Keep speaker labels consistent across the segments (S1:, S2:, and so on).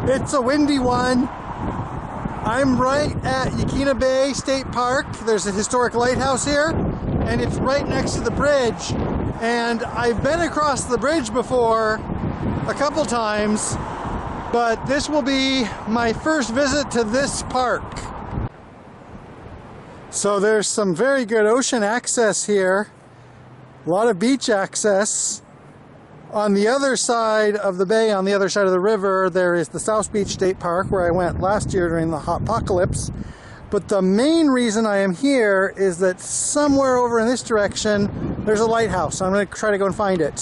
S1: It's a windy one. I'm right at Yaquina Bay State Park. There's a historic lighthouse here, and it's right next to the bridge. And I've been across the bridge before a couple times, but this will be my first visit to this park. So there's some very good ocean access here. A lot of beach access. On the other side of the bay, on the other side of the river, there is the South Beach State Park, where I went last year during the hot apocalypse. But the main reason I am here is that somewhere over in this direction, there's a lighthouse. I'm going to try to go and find it.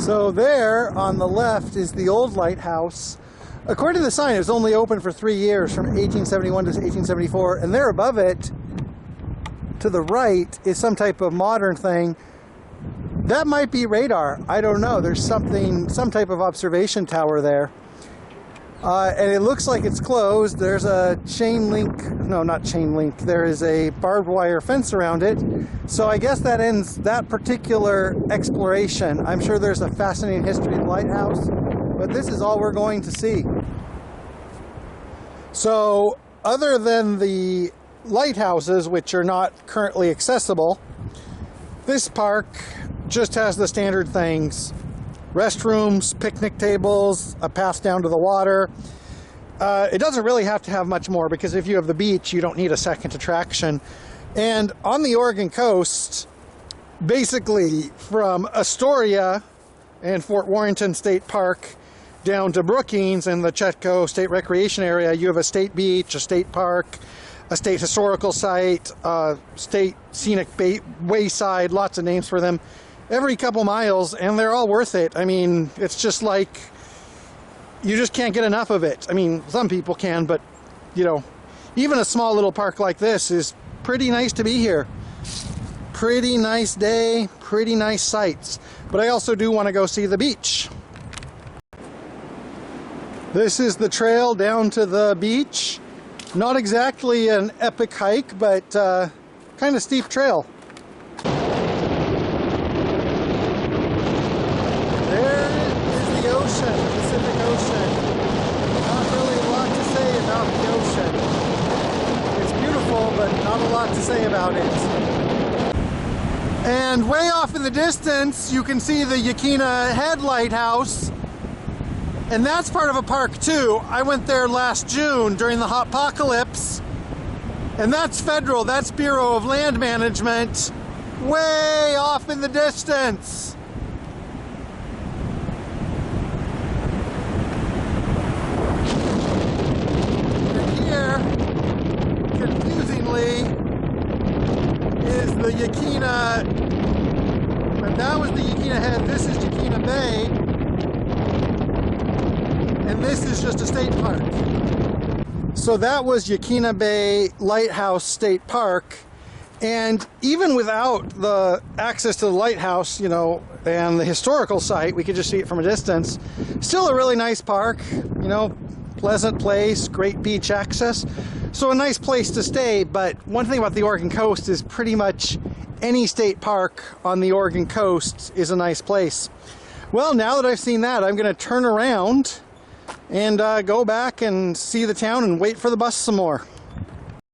S1: So there, on the left, is the old lighthouse. According to the sign, it was only open for 3 years, from 1871 to 1874, and there above it, to the right, is some type of modern thing. That might be radar. I don't know. There's something, some type of observation tower there. And it looks like it's closed. There's a chain link, no, not chain link. There is a barbed wire fence around it. So I guess that ends that particular exploration. I'm sure there's a fascinating history of the lighthouse, but this is all we're going to see. So other than the lighthouses, which are not currently accessible, this park just has the standard things: restrooms, picnic tables, a path down to the water. It doesn't really have to have much more, because if you have the beach, you don't need a second attraction. And on the Oregon coast, basically from Astoria and Fort Warrenton State Park down to Brookings and the Chetco State Recreation Area, you have a state beach, a state park, a state historical site, state scenic wayside, lots of names for them, every couple miles, and they're all worth it. I mean, it's just like, you just can't get enough of it. I mean, some people can, but, you know, even a small little park like this is pretty nice to be here. Pretty nice day, pretty nice sights. But I also do want to go see the beach. This is the trail down to the beach. Not exactly an epic hike, but kind of steep trail. There is the ocean, the Pacific Ocean. Not really a lot to say about the ocean. It's beautiful, but not a lot to say about it. And way off in the distance, you can see the Yaquina Head Lighthouse. And that's part of a park too. I went there last June during the hot apocalypse. And that's federal, that's Bureau of Land Management, way off in the distance. And here, confusingly, is the Yaquina, and that was the Yaquina Head, this is Yaquina Bay. And this is just a state park. So that was Yaquina Bay Lighthouse State Park. And even without the access to the lighthouse, you know, and the historical site, we could just see it from a distance. Still a really nice park, you know, pleasant place, great beach access. So a nice place to stay. But one thing about the Oregon coast is pretty much any state park on the Oregon coast is a nice place. Well, now that I've seen that, I'm going to turn around and go back and see the town and wait for the bus some more.